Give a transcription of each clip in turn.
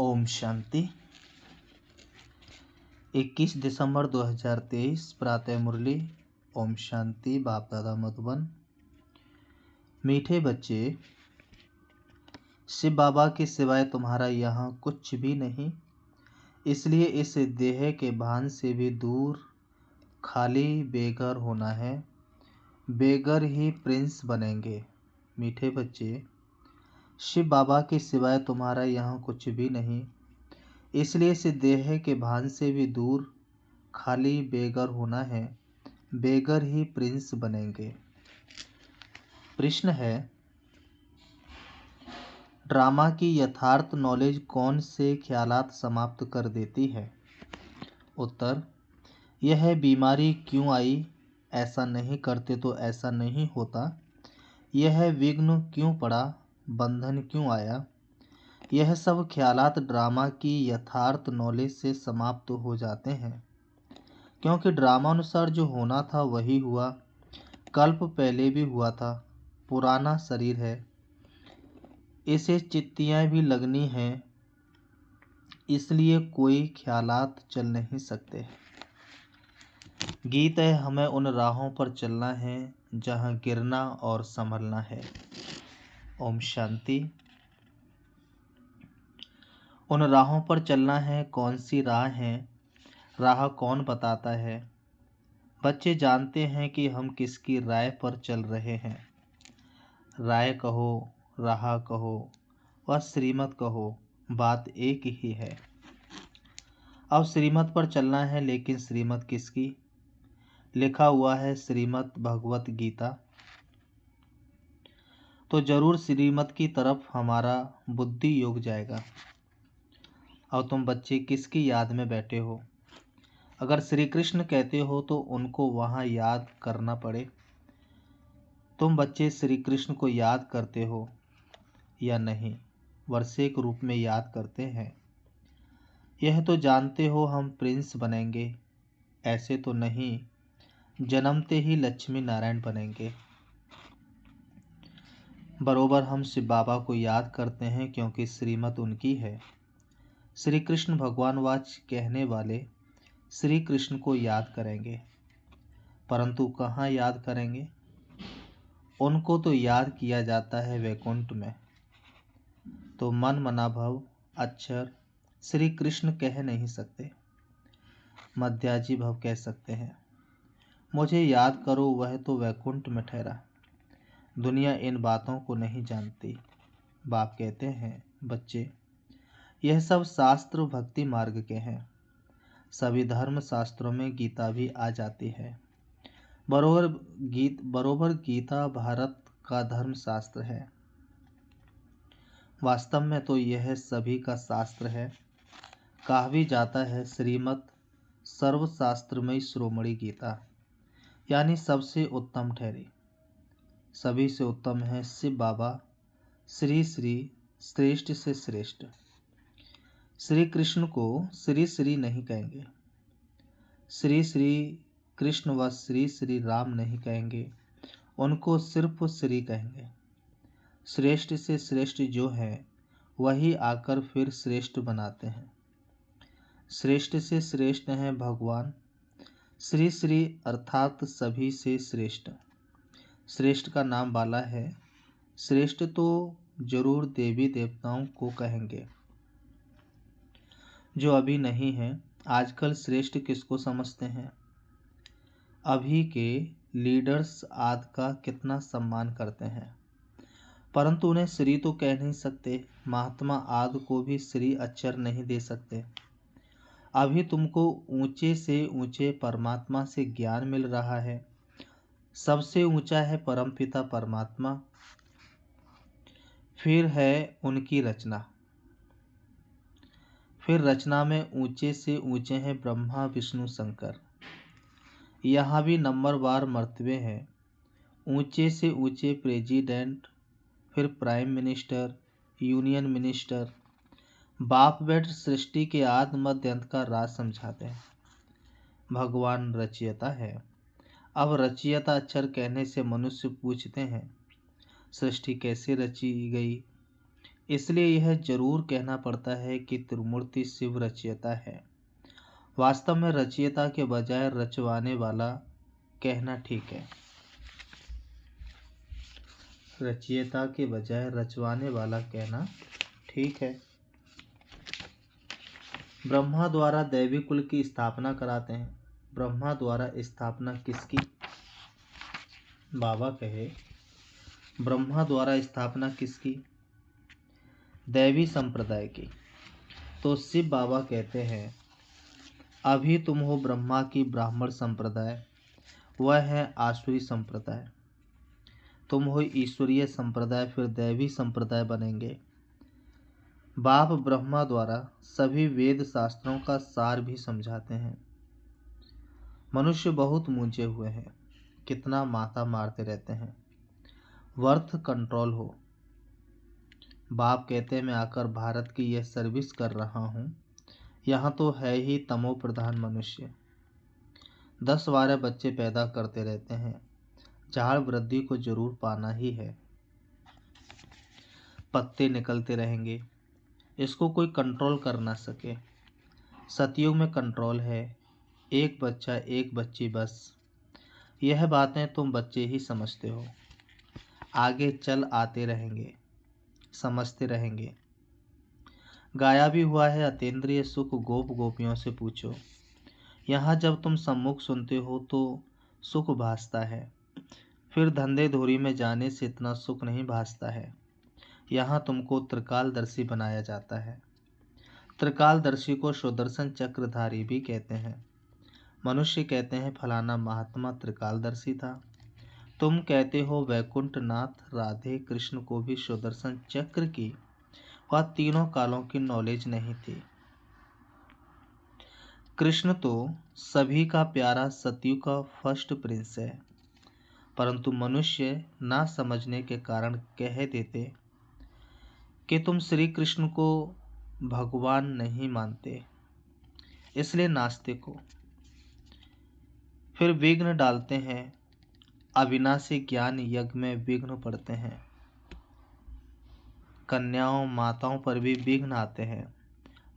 ओम शांति। 21 दिसंबर 2023 प्रातः मुरली। ओम शांति। बाप दादा मधुबन। मीठे बच्चे, शिव बाबा के सिवाय तुम्हारा यहाँ कुछ भी नहीं, इसलिए इस देह के भान से भी दूर खाली बेघर होना है। बेघर ही प्रिंस बनेंगे। मीठे बच्चे, शिव बाबा के सिवाय तुम्हारा यहाँ कुछ भी नहीं, इसलिए इस देह के भान से भी दूर खाली बेघर होना है। बेघर ही प्रिंस बनेंगे। प्रश्न है, ड्रामा की यथार्थ नॉलेज कौन से ख्यालात समाप्त कर देती है? उत्तर, यह बीमारी क्यों आई, ऐसा नहीं करते तो ऐसा नहीं होता। यह विघ्न क्यों पड़ा, बंधन क्यों आया, यह सब ख्यालात ड्रामा की यथार्थ नॉलेज से समाप्त हो जाते हैं। क्योंकि ड्रामा अनुसार जो होना था वही हुआ, कल्प पहले भी हुआ था, पुराना शरीर है, इसे चित्तियाँ भी लगनी हैं, इसलिए कोई ख्यालात चल नहीं सकते। गीत है, हमें उन राहों पर चलना है जहाँ गिरना और संभलना है। ओम शांति। उन राहों पर चलना है, कौन सी राह है, राह कौन बताता है? बच्चे जानते हैं कि हम किसकी राय पर चल रहे हैं। राय कहो, राह कहो व श्रीमत कहो, बात एक ही है। अब श्रीमत पर चलना है, लेकिन श्रीमत किसकी? लिखा हुआ है श्रीमद् भगवत गीता, तो जरूर श्रीमत की तरफ हमारा बुद्धि योग जाएगा। और तुम बच्चे किसकी याद में बैठे हो? अगर श्री कृष्ण कहते हो तो उनको वहाँ याद करना पड़े। तुम बच्चे श्री कृष्ण को याद करते हो या नहीं? वर्षेक रूप में याद करते हैं। यह तो जानते हो हम प्रिंस बनेंगे, ऐसे तो नहीं जन्मते ही लक्ष्मी नारायण बनेंगे। बरोबर हम शिव बाबा को याद करते हैं क्योंकि श्रीमत उनकी है। श्री कृष्ण भगवान वाच कहने वाले श्री कृष्ण को याद करेंगे, परंतु कहाँ याद करेंगे? उनको तो याद किया जाता है वैकुंठ में। तो मन मना भव अक्षर श्री कृष्ण कह नहीं सकते, मध्याजी भव कह सकते हैं। मुझे याद करो, वह तो वैकुंठ में ठहरा। दुनिया इन बातों को नहीं जानती। बाप कहते हैं, बच्चे यह सब शास्त्र भक्ति मार्ग के हैं। सभी धर्म शास्त्रों में गीता भी आ जाती है। बरोबर गीता भारत का धर्म शास्त्र है। वास्तव में तो यह सभी का शास्त्र है। कहा भी जाता है श्रीमद् सर्वशास्त्रमयी शिरोमणि गीता, यानी सबसे उत्तम ठहरी। सभी से उत्तम है शिव बाबा, श्री श्री श्रेष्ठ से श्रेष्ठ। श्री कृष्ण को श्री श्री नहीं कहेंगे, श्री श्री कृष्ण व श्री श्री राम नहीं कहेंगे, उनको सिर्फ श्री कहेंगे। श्रेष्ठ से श्रेष्ठ जो है वही आकर फिर श्रेष्ठ बनाते हैं। श्रेष्ठ से श्रेष्ठ हैं भगवान श्री श्री, अर्थात सभी से श्रेष्ठ। श्रेष्ठ का नाम वाला है। श्रेष्ठ तो जरूर देवी देवताओं को कहेंगे, जो अभी नहीं है। आजकल श्रेष्ठ किसको समझते हैं? अभी के लीडर्स आदि का कितना सम्मान करते हैं, परंतु उन्हें श्री तो कह नहीं सकते। महात्मा आदि को भी श्री अक्षर नहीं दे सकते। अभी तुमको ऊंचे से ऊंचे परमात्मा से ज्ञान मिल रहा है। सबसे ऊंचा है परमपिता परमात्मा, फिर है उनकी रचना, फिर रचना में ऊंचे से ऊंचे हैं ब्रह्मा विष्णु शंकर। यहाँ भी नंबरवार मर्तबे हैं। ऊंचे से ऊंचे प्रेसिडेंट, फिर प्राइम मिनिस्टर, यूनियन मिनिस्टर। बाप बेट सृष्टि के आदि मध्य अंत का राज समझाते हैं। भगवान रचयिता है। अब रचयिता अक्षर कहने से मनुष्य पूछते हैं, सृष्टि कैसे रची गई? इसलिए यह जरूर कहना पड़ता है कि त्रिमूर्ति शिव रचयिता है। वास्तव में रचयिता के बजाय रचवाने वाला कहना ठीक है। रचयिता के बजाय रचवाने वाला कहना ठीक है। ब्रह्मा द्वारा दैवी कुल की स्थापना कराते हैं। ब्रह्मा द्वारा स्थापना किसकी? बाबा कहे, ब्रह्मा द्वारा स्थापना किसकी? दैवी संप्रदाय की। तो शिव बाबा कहते हैं, अभी तुम हो ब्रह्मा की ब्राह्मण संप्रदाय, वह है आसुरी संप्रदाय। तुम हो ईश्वरीय संप्रदाय, फिर दैवी संप्रदाय बनेंगे। बाप ब्रह्मा द्वारा सभी वेद शास्त्रों का सार भी समझाते हैं। मनुष्य बहुत मूंझे हुए हैं, कितना माथा मारते रहते हैं। वर्थ कंट्रोल हो। बाप कहते हैं, मैं आकर भारत की यह सर्विस कर रहा हूँ। यहाँ तो है ही तमो प्रधान मनुष्य। 10-12 बच्चे पैदा करते रहते हैं। झाड़ वृद्धि को जरूर पाना ही है। पत्ते निकलते रहेंगे, इसको कोई कंट्रोल कर ना सके। सतयुग में कंट्रोल है, एक बच्चा एक बच्ची बस। यह बातें तुम बच्चे ही समझते हो, आगे चल आते रहेंगे, समझते रहेंगे। गाया भी हुआ है, अतीन्द्रिय सुख गोप गोपियों से पूछो। यहाँ जब तुम सम्मुख सुनते हो तो सुख भासता है, फिर धंधे धूरी में जाने से इतना सुख नहीं भासता है। यहाँ तुमको त्रिकालदर्शी बनाया जाता है। त्रिकालदर्शी को सुदर्शन चक्रधारी भी कहते हैं। मनुष्य कहते हैं फलाना महात्मा त्रिकालदर्शी था। तुम कहते हो वैकुंठनाथ राधे कृष्ण को भी सुदर्शन चक्र की व तीनों कालों की नॉलेज नहीं थी। कृष्ण तो सभी का प्यारा सतयुग का फर्स्ट प्रिंस है, परंतु मनुष्य ना समझने के कारण कह देते कि तुम श्री कृष्ण को भगवान नहीं मानते, इसलिए नास्तिक हो। फिर विघ्न डालते हैं, अविनाशी ज्ञान यज्ञ में विघ्न पड़ते हैं। कन्याओं माताओं पर भी विघ्न आते हैं।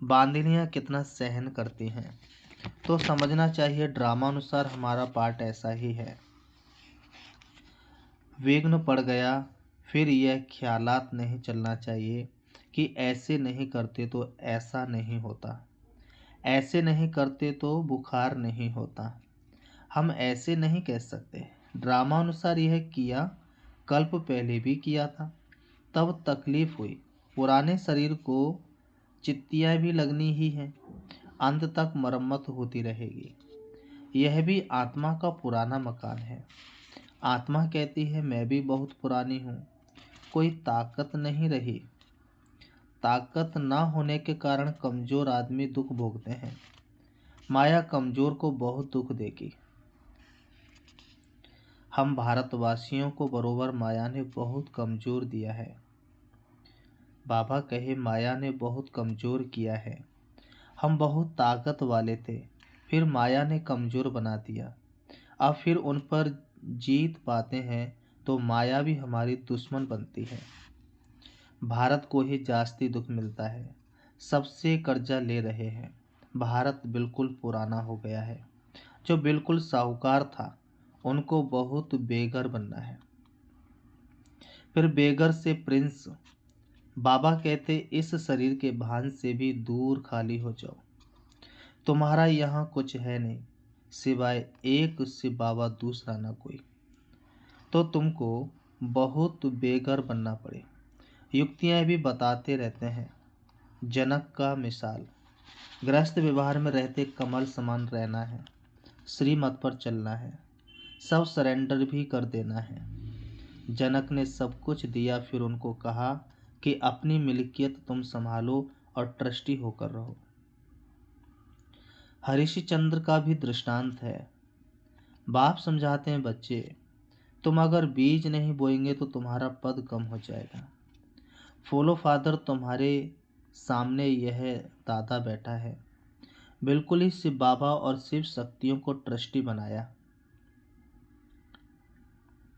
बांदनियां कितना सहन करती हैं। तो समझना चाहिए ड्रामा अनुसार हमारा पार्ट ऐसा ही है। विघ्न पड़ गया, फिर यह ख्यालात नहीं चलना चाहिए कि ऐसे नहीं करते तो ऐसा नहीं होता, ऐसे नहीं करते तो बुखार नहीं होता। हम ऐसे नहीं कह सकते। ड्रामा अनुसार यह किया, कल्प पहले भी किया था, तब तकलीफ हुई। पुराने शरीर को चित्तियाँ भी लगनी ही हैं, अंत तक मरम्मत होती रहेगी। यह भी आत्मा का पुराना मकान है। आत्मा कहती है मैं भी बहुत पुरानी हूँ, कोई ताकत नहीं रही। ताकत ना होने के कारण कमजोर आदमी दुख भोगते हैं। माया कमजोर को बहुत दुख देगी। हम भारतवासियों को बरोबर माया ने बहुत कमजोर दिया है। बाबा कहे माया ने बहुत कमजोर किया है। हम बहुत ताकत वाले थे, फिर माया ने कमजोर बना दिया। अब फिर उन पर जीत पाते हैं तो माया भी हमारी दुश्मन बनती है। भारत को ही जास्ती दुख मिलता है, सबसे कर्जा ले रहे हैं। भारत बिल्कुल पुराना हो गया है। जो बिल्कुल साहूकार था उनको बहुत बेघर बनना है, फिर बेघर से प्रिंस। बाबा कहते इस शरीर के भान से भी दूर खाली हो जाओ। तुम्हारा यहाँ कुछ है नहीं, सिवाय एक शिव बाबा, दूसरा ना कोई। तो तुमको बहुत बेघर बनना पड़े। युक्तियाँ भी बताते रहते हैं। जनक का मिसाल, गृहस्थ व्यवहार में रहते कमल समान रहना है, श्रीमत पर चलना है, सब सरेंडर भी कर देना है। जनक ने सब कुछ दिया, फिर उनको कहा कि अपनी मिल्कियत तुम संभालो और ट्रस्टी होकर रहो। हरिश्चंद्र का भी दृष्टांत है। बाप समझाते हैं बच्चे, तुम अगर बीज नहीं बोएंगे तो तुम्हारा पद कम हो जाएगा। फॉलो फादर, तुम्हारे सामने यह दादा बैठा है, बिल्कुल ही शिव बाबा और शिव शक्तियों को ट्रस्टी बनाया।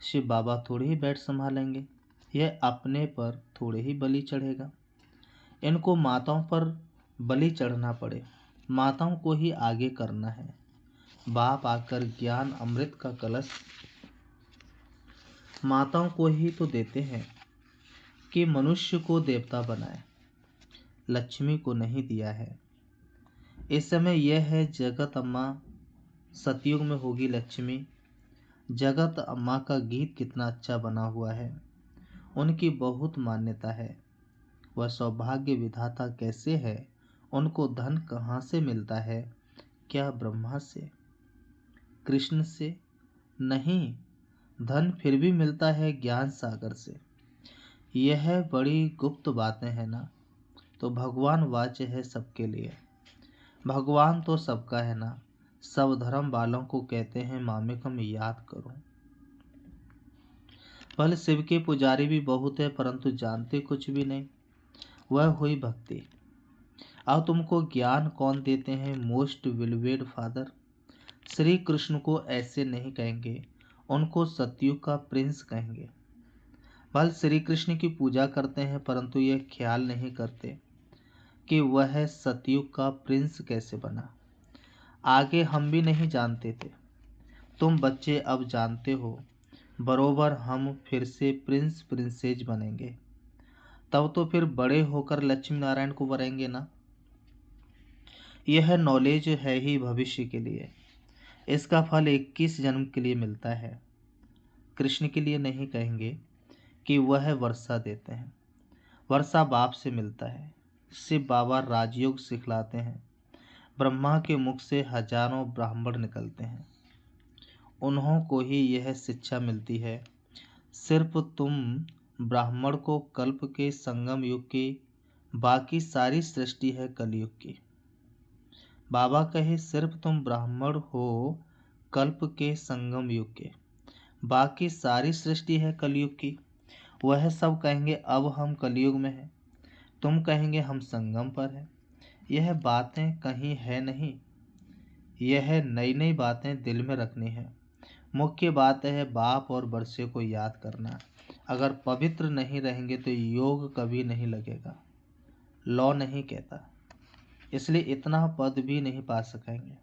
शिव बाबा थोड़े ही बैठ संभालेंगे, यह अपने पर थोड़े ही बलि चढ़ेगा। इनको माताओं पर बलि चढ़ना पड़े, माताओं को ही आगे करना है। बाप आकर ज्ञान अमृत का कलश माताओं को ही तो देते हैं कि मनुष्य को देवता बनाए, लक्ष्मी को नहीं दिया है। इस समय यह है जगत अम्मा, सतयुग में होगी लक्ष्मी। जगत अम्मा का गीत कितना अच्छा बना हुआ है, उनकी बहुत मान्यता है। वह सौभाग्य विधाता कैसे है, उनको धन कहाँ से मिलता है? क्या ब्रह्मा से, कृष्ण से? नहीं, धन फिर भी मिलता है ज्ञान सागर से। यह बड़ी गुप्त बातें हैं ना, तो भगवान वाच्य है सबके लिए। भगवान तो सबका है ना, सब धर्म वालों को कहते हैं मामेकम याद करो। भले शिव के पुजारी भी बहुत है, परंतु जानते कुछ भी नहीं, वह हुई भक्ति। अब तुमको ज्ञान कौन देते हैं? Most beloved father. Shri Krishna को ऐसे नहीं कहेंगे, उनको सतयुग का प्रिंस कहेंगे। भले श्री कृष्ण की पूजा करते हैं, परंतु यह ख्याल नहीं करते कि वह सतयुग का प्रिंस कैसे बना। आगे हम भी नहीं जानते थे, तुम बच्चे अब जानते हो। बरोबर हम फिर से प्रिंस प्रिंसेज बनेंगे, तब तो फिर बड़े होकर लक्ष्मी नारायण को वरेंगे ना। यह नॉलेज है ही भविष्य के लिए, इसका फल 21 जन्म के लिए मिलता है। कृष्ण के लिए नहीं कहेंगे कि वह वर्षा देते हैं, वर्षा बाप से मिलता है। शिव बाबा राजयोग सिखलाते हैं, ब्रह्मा के मुख से हजारों ब्राह्मण निकलते हैं, उन्हों को ही यह शिक्षा मिलती है। सिर्फ तुम ब्राह्मण को कल्प के संगम युग की, बाकी सारी सृष्टि है कलयुग की। बाबा कहे सिर्फ तुम ब्राह्मण हो कल्प के संगम युग के, बाकी सारी सृष्टि है कलयुग की। वह सब कहेंगे अब हम कलयुग में हैं, तुम कहेंगे हम संगम पर हैं। यह बातें कहीं है नहीं, यह नई नई बातें दिल में रखनी है। मुख्य बात है बाप और वर्षे को याद करना। अगर पवित्र नहीं रहेंगे तो योग कभी नहीं लगेगा, लॉ नहीं कहता, इसलिए इतना पद भी नहीं पा सकेंगे।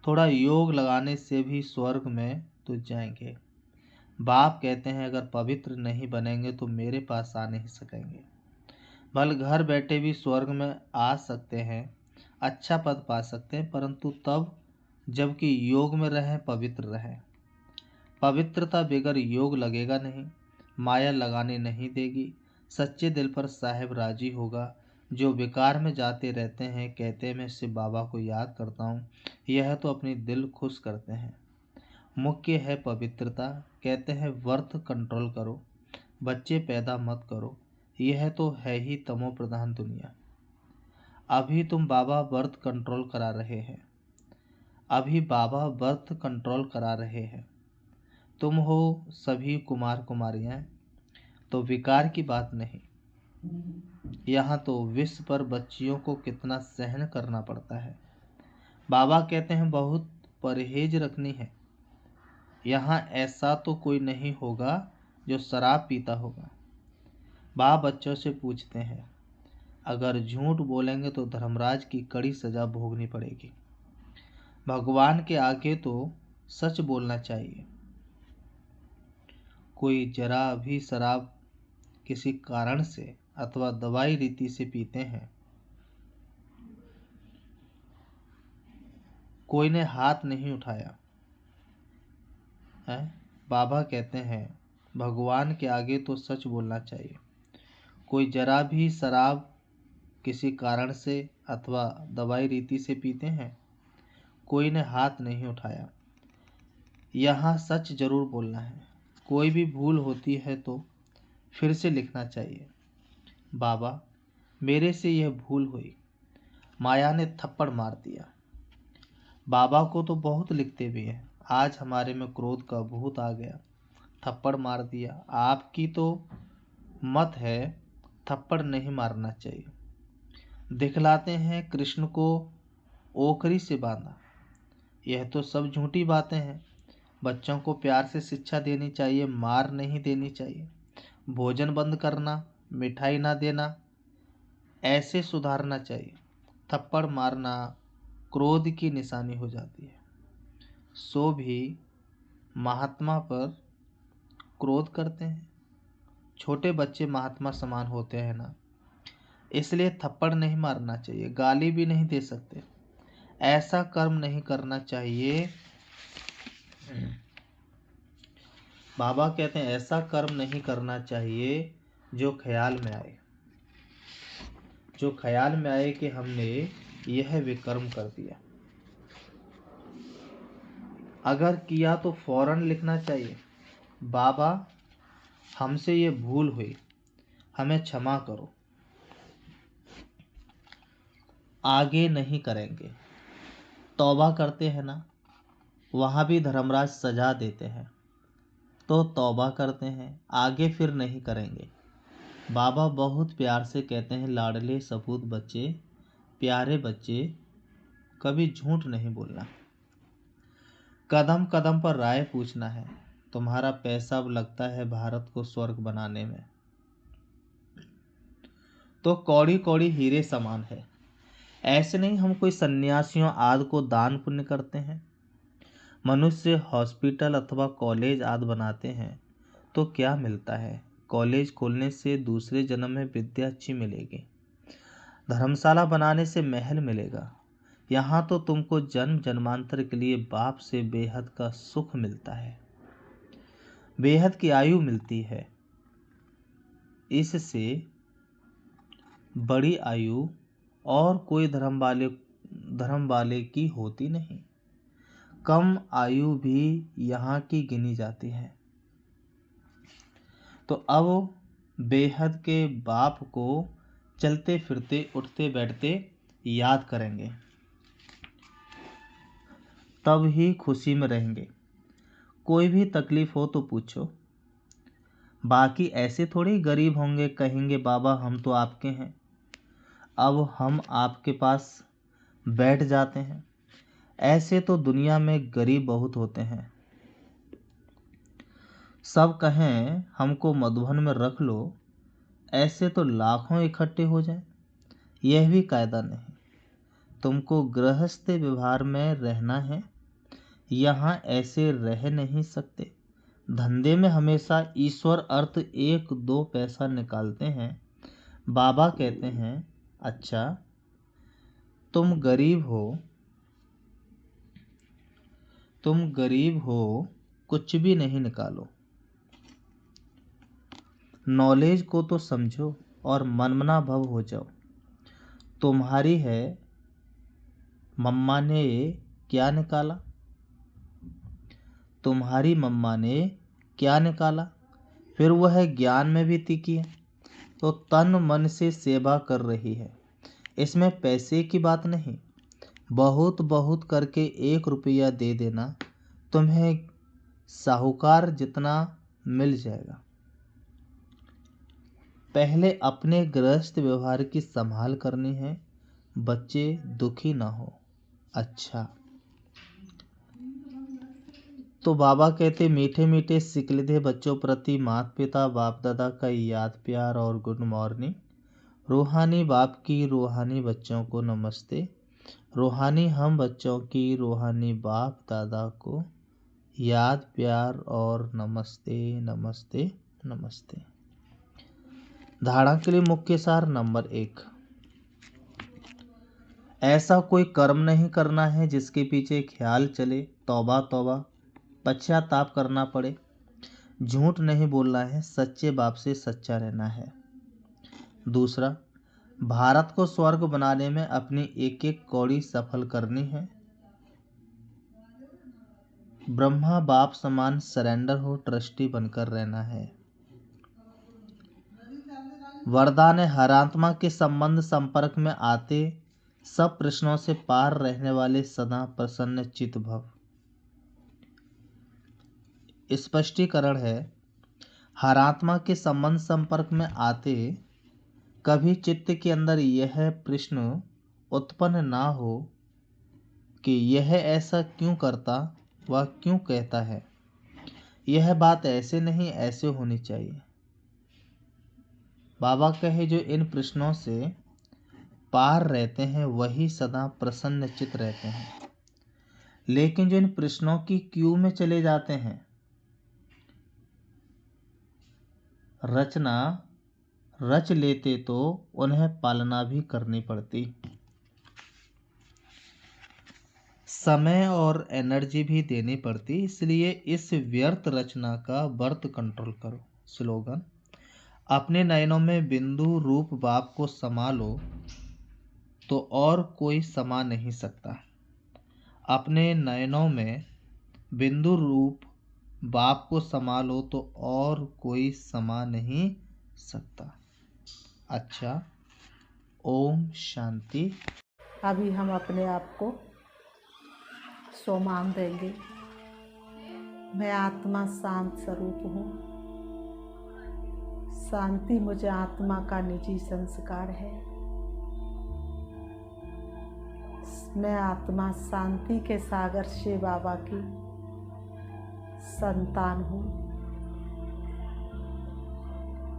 थोड़ा योग लगाने से भी स्वर्ग में तो जाएंगे। बाप कहते हैं अगर पवित्र नहीं बनेंगे तो मेरे पास आ नहीं सकेंगे। भले घर बैठे भी स्वर्ग में आ सकते हैं, अच्छा पद पा सकते हैं, परंतु तब जबकि योग में रहें, पवित्र रहें। पवित्रता बगैर योग लगेगा नहीं, माया लगाने नहीं देगी। सच्चे दिल पर साहेब राजी होगा। जो विकार में जाते रहते हैं, कहते हैं मैं शिव बाबा को याद करता हूँ, यह तो अपनी दिल खुश करते हैं। मुख्य है पवित्रता। कहते हैं वर्थ कंट्रोल करो, बच्चे पैदा मत करो, यह तो है ही तमो प्रधान दुनिया। अभी तुम बाबा बर्थ कंट्रोल करा रहे हैं, अभी बाबा बर्थ कंट्रोल करा रहे हैं। तुम हो सभी कुमार कुमारियां, तो विकार की बात नहीं। यहाँ तो विश्व पर बच्चियों को कितना सहन करना पड़ता है। बाबा कहते हैं बहुत परहेज रखनी है। यहाँ ऐसा तो कोई नहीं होगा जो शराब पीता होगा। बाप बच्चों से पूछते हैं अगर झूठ बोलेंगे तो धर्मराज की कड़ी सजा भोगनी पड़ेगी। भगवान के आगे तो सच बोलना चाहिए। कोई जरा भी शराब किसी कारण से अथवा दवाई रीति से पीते हैं, कोई ने हाथ नहीं उठाया है। बाबा कहते हैं भगवान के आगे तो सच बोलना चाहिए। कोई जरा भी शराब किसी कारण से अथवा दवाई रीति से पीते हैं, कोई ने हाथ नहीं उठाया। यहाँ सच जरूर बोलना है। कोई भी भूल होती है तो फिर से लिखना चाहिए। बाबा मेरे से यह भूल हुई, माया ने थप्पड़ मार दिया। बाबा को तो बहुत लिखते भी हैं, आज हमारे में क्रोध का भूत आ गया, थप्पड़ मार दिया। आपकी तो मत है थप्पड़ नहीं मारना चाहिए। दिखलाते हैं कृष्ण को ओखरी से बांधा, यह तो सब झूठी बातें हैं। बच्चों को प्यार से शिक्षा देनी चाहिए, मार नहीं देनी चाहिए। भोजन बंद करना मिठाई ना देना, ऐसे सुधारना चाहिए। थप्पड़ मारना क्रोध की निशानी हो जाती है। सो भी महात्मा पर क्रोध करते हैं। छोटे बच्चे महात्मा समान होते हैं ना, इसलिए थप्पड़ नहीं मारना चाहिए, गाली भी नहीं दे सकते। ऐसा कर्म नहीं करना चाहिए। बाबा कहते हैं ऐसा कर्म नहीं करना चाहिए जो ख्याल में आए, जो ख्याल में आए कि हमने यह विकर्म कर दिया। अगर किया तो फौरन लिखना चाहिए, बाबा हमसे ये भूल हुई, हमें क्षमा करो, आगे नहीं करेंगे। तौबा करते हैं ना, वहाँ भी धर्मराज सजा देते हैं, तो तौबा करते हैं, आगे फिर नहीं करेंगे। बाबा बहुत प्यार से कहते हैं, लाडले सपूत बच्चे, प्यारे बच्चे, कभी झूठ नहीं बोलना, कदम कदम पर राय पूछना है। तुम्हारा पैसा अब लगता है भारत को स्वर्ग बनाने में, तो कौड़ी कौड़ी हीरे समान है। ऐसे नहीं हम कोई सन्यासियों आदि को दान पुण्य करते हैं। मनुष्य हॉस्पिटल अथवा कॉलेज आदि बनाते हैं तो क्या मिलता है? कॉलेज खोलने से दूसरे जन्म में विद्या अच्छी मिलेगी, धर्मशाला बनाने से महल मिलेगा। यहाँ तो तुमको जन्म जन्मांतर के लिए बाप से बेहद का सुख मिलता है, बेहद की आयु मिलती है। इससे बड़ी आयु और कोई धर्म वाले की होती नहीं। कम आयु भी यहाँ की गिनी जाती है। तो अब बेहद के बाप को चलते फिरते उठते बैठते याद करेंगे, तब ही खुशी में रहेंगे। कोई भी तकलीफ हो तो पूछो, बाकी ऐसे थोड़ी गरीब होंगे कहेंगे बाबा हम तो आपके हैं, अब हम आपके पास बैठ जाते हैं। ऐसे तो दुनिया में गरीब बहुत होते हैं। सब कहें हमको मधुबन में रख लो, ऐसे तो लाखों इकट्ठे हो जाएं। यह भी कायदा नहीं। तुमको गृहस्थ व्यवहार में रहना है, यहाँ ऐसे रह नहीं सकते। धंधे में हमेशा ईश्वर अर्थ 1-2 पैसा निकालते हैं। बाबा कहते हैं अच्छा तुम गरीब हो, कुछ भी नहीं निकालो, नॉलेज को तो समझो और मनमना भव हो जाओ। तुम्हारी है मम्मा ने क्या निकाला, तुम्हारी मम्मा ने क्या निकाला, फिर वह ज्ञान में भी टिकी है, तो तन मन से सेवा कर रही है। इसमें पैसे की बात नहीं, बहुत बहुत करके 1 रुपया दे देना, तुम्हें साहूकार जितना मिल जाएगा। पहले अपने गृहस्थ व्यवहार की संभाल करनी है, बच्चे दुखी ना हो। अच्छा तो बाबा कहते मीठे मीठे सिकलिधे बच्चों प्रति माता पिता बाप दादा का याद प्यार और गुड मॉर्निंग। रूहानी बाप की रूहानी बच्चों को नमस्ते, रूहानी हम बच्चों की रूहानी बाप दादा को याद प्यार और नमस्ते नमस्ते नमस्ते। धारणा के लिए मुख्य सार नंबर 1, ऐसा कोई कर्म नहीं करना है जिसके पीछे ख्याल चले तौबा तौबा पश्चाताप करना पड़े। झूठ नहीं बोलना है, सच्चे बाप से सच्चा रहना है। दूसरा, भारत को स्वर्ग बनाने में अपनी एक एक कौड़ी सफल करनी है। ब्रह्मा बाप समान सरेंडर हो, ट्रस्टी बनकर रहना है। वरदान है हर आत्मा के संबंध संपर्क में आते सब प्रश्नों से पार रहने वाले सदा प्रसन्न चित भव। स्पष्टीकरण है, हर आत्मा के संबंध संपर्क में आते कभी चित्त के अंदर यह प्रश्न उत्पन्न ना हो कि यह ऐसा क्यों करता व क्यों कहता है। यह बात ऐसे नहीं ऐसे होनी चाहिए। बाबा कहे जो इन प्रश्नों से पार रहते हैं वही सदा प्रसन्नचित रहते हैं, लेकिन जो इन प्रश्नों की क्यू में चले जाते हैं, रचना रच लेते तो उन्हें पालना भी करनी पड़ती, समय और एनर्जी भी देनी पड़ती। इसलिए इस व्यर्थ रचना का बर्थ कंट्रोल करो। स्लोगन: अपने नयनों में बिंदु रूप बाप को समा लो तो और कोई समा नहीं सकता। अपने नयनों में बिंदु रूप बाप को समा लो तो और कोई समा नहीं सकता। अच्छा, ओम शांति। अभी हम अपने आप को सोमान देंगे। मैं आत्मा शांत स्वरूप हूँ। शांति मुझे आत्मा का निजी संस्कार है। मैं आत्मा शांति के सागर शिव बाबा की संतान हूँ।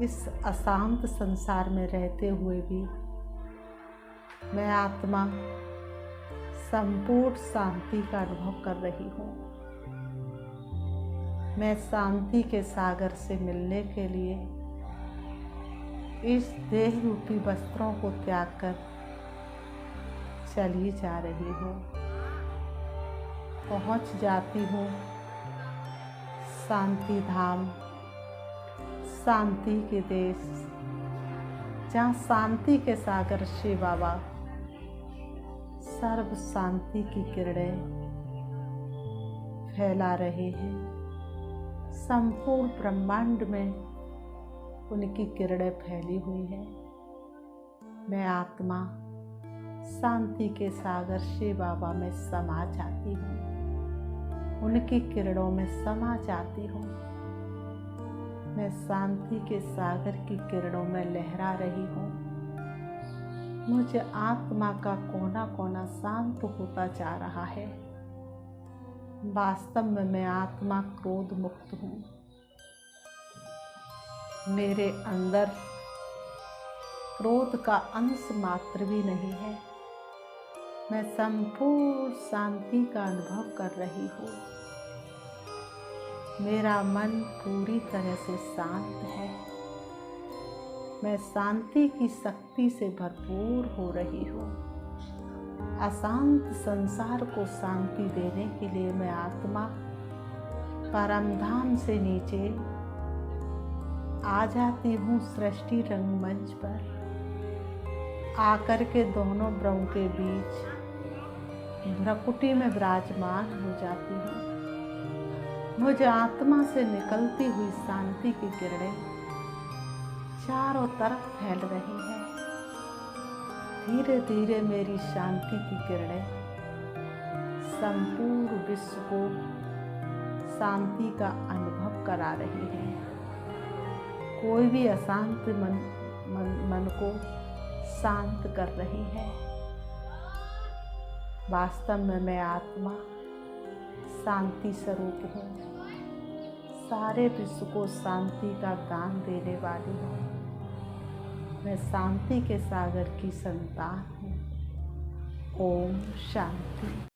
इस अशांत संसार में रहते हुए भी मैं आत्मा संपूर्ण शांति का अनुभव कर रही हूँ। मैं शांति के सागर से मिलने के लिए इस देह रूपी वस्त्रों को त्याग कर चली जा रही हूँ। पहुँच जाती हूँ शांति धाम, शांति के देश, जहाँ शांति के सागर शिव बाबा सर्व शांति की किरणें फैला रहे हैं। संपूर्ण ब्रह्मांड में उनकी किरणें फैली हुई हैं। मैं आत्मा शांति के सागर शिव बाबा में समा जाती हूँ, उनकी किरणों में समा जाती हूँ। मैं शांति के सागर की किरणों में लहरा रही हूँ। मुझे आत्मा का कोना कोना शांत होता जा रहा है। वास्तव में मैं आत्मा क्रोध मुक्त हूँ। मेरे अंदर क्रोध का अंश मात्र भी नहीं है। मैं संपूर्ण शांति का अनुभव कर रही हूँ। मेरा मन पूरी तरह से शांत है। मैं शांति की शक्ति से भरपूर हो रही हूँ। अशांत संसार को शांति देने के लिए मैं आत्मा परमधाम से नीचे आ जाती हूँ सृष्टि रंगमंच पर। आकर के दोनों ब्रह्म के बीच भ्रकुटी में विराजमान हो जाती हूँ। मुझे आत्मा से निकलती हुई शांति की किरणें चारों तरफ फैल रही है। धीरे धीरे मेरी शांति की किरणें संपूर्ण विश्व को शांति का अनुभव करा रही है। कोई भी अशांत मन को शांत कर रही है। वास्तव में मैं आत्मा शांति स्वरूप हूँ। सारे विश्व को शांति का दान देने वाली हूँ। मैं शांति के सागर की संतान हूँ। ओम शांति।